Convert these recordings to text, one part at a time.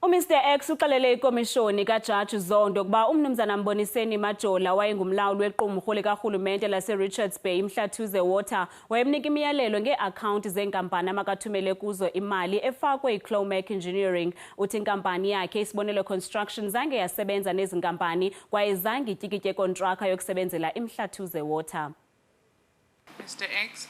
Mr X uxelele ikomishoni kaJaji Zondo kuba umnumzana Mboniseni Majola wayengumlawuli wequmrhu likahulumente lase-Richards Bay Mhlathuze Water wayemnika imiyalelo ngee-akhawunti zeenkampani amakathumele kuzo imali efakwe iClomac Engineering. Uthi inkampani yakhe Isibonelo Construction zange yasebenza nezi nkampani kwaye zange ityikitye kontrakha yokusebenzela iMhlathuze Water. Mr X.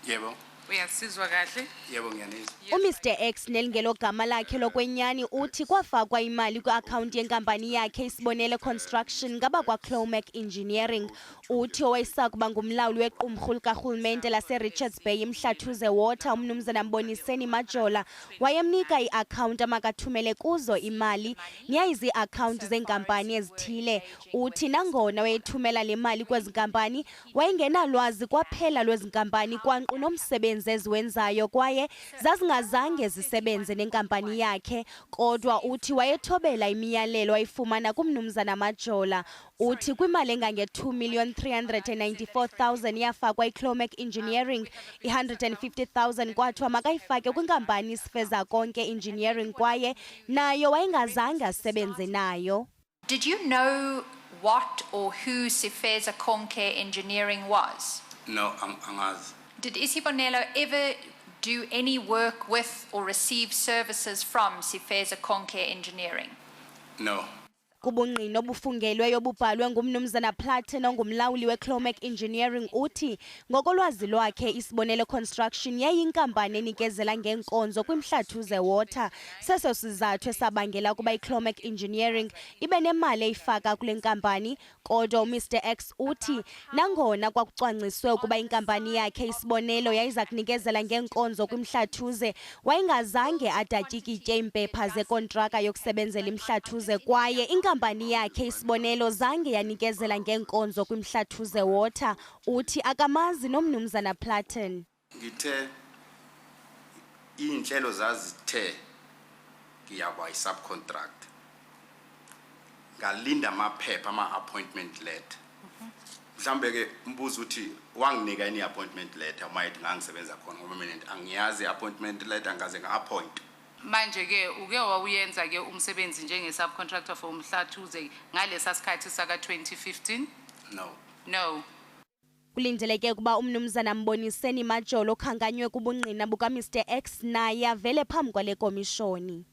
Yebo. Uyasizwa kahle? Yebo ngiyanizwa. Mr X nelingelo gama lakhe lokwenyani uthi kwafakwa imali kwi-akhawunti yenkampani yakhe Isibonelo Construction ngaba kwaClomac Engineering. Uthi owayesakuba ngumlawuli wequmrhu likarhulumente lase-Richards Bay Mhlathuze Water umnumzana Mboniseni Majola wayemnika i-akhawunti amakathumele kuzo imali niyayizi akhawunti zeenkampani ezithile. Uthi nangona wayethumela le mali kwezi nkampani wayengenalwazi kwaphela lwezi nkampani kwanqu nomsebenzi eziwenzayo kwaye zazingazange zisebenze nenkampani yakhe, kodwa uthi wayethobela imiyalelo ayifumana kumnumzana Majola. Uthi kwimali engange-2,394,000 yafakwa iClomac Engineering, i-150,000 kwathiwa makayifake kwinkampani Isifeza Konke Engineering kwaye nayo wayengazange asebenze nayo. Did you know what or who Sifeza Konke Engineering was? No, angazi. Did Isibonelo ever do any work with or receive services from Sifeza Konke Engineering? No. Kubungqino obufungelweyo obubhalwe ngumnumzana Platin ongumlawuli weClomac Engineering uthi ngokolwazi lwakhe Isibonelo Construction yayinkampani enikezela ngeenkonzo kwimhlathuze Water. Seso sizathu esabangela kuba iClomac Engineering ibe nemali eyifaka kule nkampani, kodwa Mr X uthi nangona kwakucwangciswe ukuba inkampani yakhe Isibonelo yayiza kunikezela ngeenkonzo kwimhlathuze wayengazange adatyikitye impepha zekontraka yokusebenzela imhlathuze kwaye inkampani yakhe Isibonelo zange yanikezela ngeenkonzo kwimhlathuze Water. Uthi akamazi nomnumzana Platin. Ngithe inhlelo zazithe ngiyakwa i-subcontract. Ngalinda amaphepha ama-appointment letter. Mhlambe ke umbuzo uthi wanginika ini appointment letter mayithi ngangisebenza khona ngoba mina angiyazi appointment letter ngaze nga-appoint. Manje ke uke wawuyenza ke umsebenzi njenge subcontractor for Mhlathuze ngalesa sikhathi saka 2015? No. Kulindeleke kuba umnumzana Mboniseni Majola okhankanywe kubungqina buka Mr X naye avele phambi kwale komishoni.